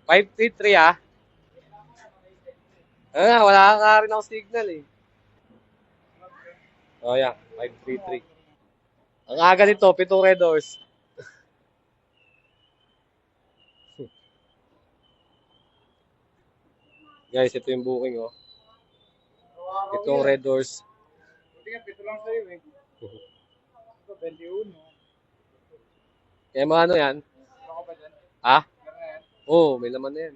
533 ah. Wala ka rin ako signal eh. Oh, yeah. 533. Ang aga nito, 7 red doors. Guys, ito yung booking oh. 7 red doors. Pito lang sa'yo eh. Ito, 21. Kaya mga ano yan? Baka ba dyan? Ha? Meron na yan? Oo, may laman na yan.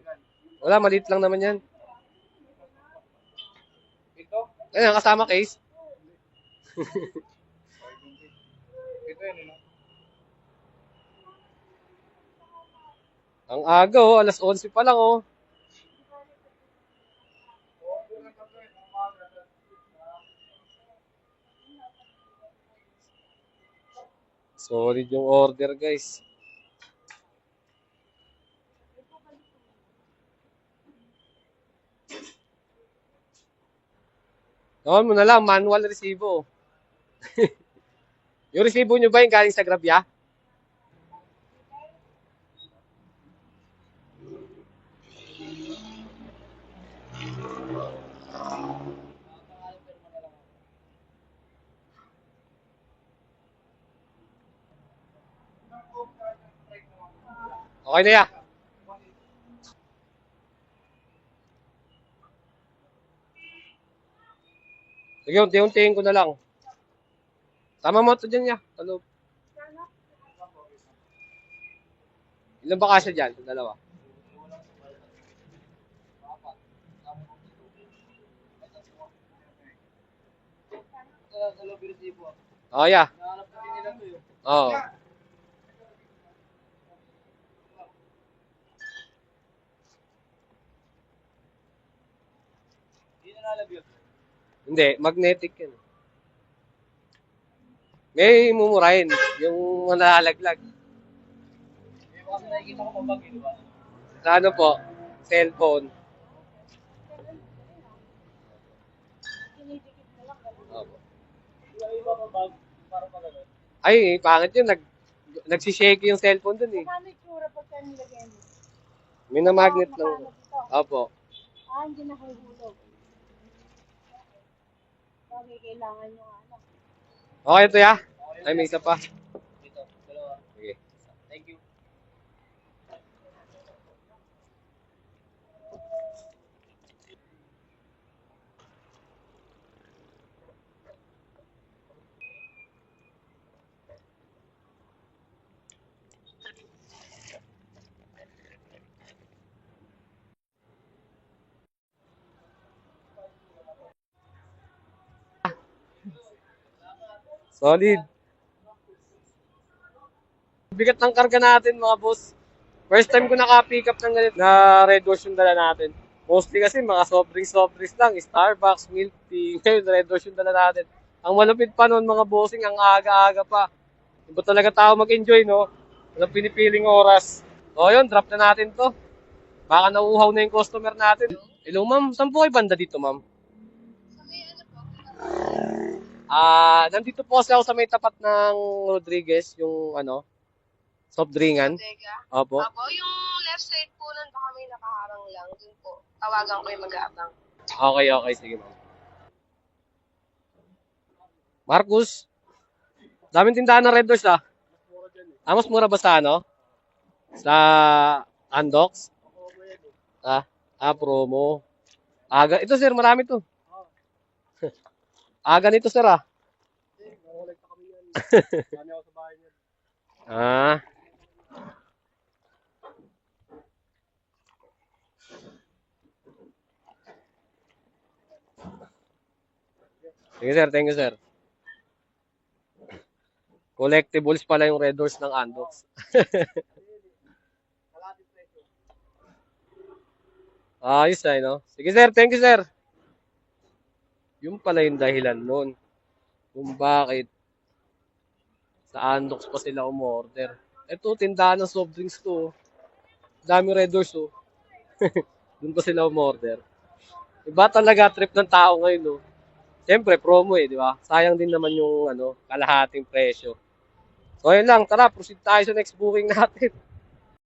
Wala, maliit lang naman yan. Ito? Ayan, kasama case. Ito yan, no? Ang aga oh, alas 11 pa lang oh. Solid yung order guys. Gawin mo na lang, manual resibo. Yung resibo nyo ba yung galing sa Grabya? Okay na yan. Sige, unti-untiin ko na lang. Tama mo ito dyan ya. Ano? Ilan ba kasya dyan? Dalawa. Oh, yeah. Oo. Hindi, magnetic yan. May mumurahin. Yung nalalaglag. Kasi nakikita ko pabag, di ba? Sa ano po? Cellphone. Opo. Yung iba pabag, parang pagano. Ay, pangit yun. Nagsishake yung cellphone dun eh. Paano itsura pagka nilagyan mo? May na magnet lang. Opo. Hindi nahuhulog. Bagay kailangan nyo ano. Okay ito ya? Ay, may isa pa. Ito, dalawa. Sige. Thank you. Solid. Bigat ng karga natin mga boss. First time ko naka-pick up ng ganito na red horse yung dala natin. Mostly kasi mga soft drinks lang. Starbucks, milk tea. Ngayon, red horse yung dala natin. Ang malupit pa noon mga bossing, ang aga-aga pa. Iba talaga tao mag-enjoy, no? Walang pinipiling oras. O yun, drop na natin to. Baka nauuhaw na yung customer natin. Hello ma'am, saan po kayo banda dito ma'am? Nandito po kasi ako sa may tapat ng Rodriguez, yung ano, soft drinkan. Bodega. Opo. Apo, yung left side po nun, baka may nakaharang lang. Dun po. Tawagan ko yung mag-aabang. Okay, okay, sige ma'am. Marcus, daming tindahan ng Red Doors ah. Mas mura ba sa ano? Sa Andox? Promo. Aga, ito sir, marami to. Aga nito sir ah. Dami ako sa bahay niya. Ah. Sige sir, thank you sir. Collectibles pala yung Red Doors ng Andox. Ayos ay no? Sige sir, thank you sir. Yung pala yung dahilan nun. Kung bakit sa Andox pa sila umorder. Ito, tindahan ng soft drinks to. Dami Red Doors oh. Doon pa sila umorder. Iba talaga trip ng tao ngayon no? Siyempre, promo eh, di ba? Sayang din naman yung kalahating presyo. So, yun lang. Tara, proceed tayo sa next booking natin.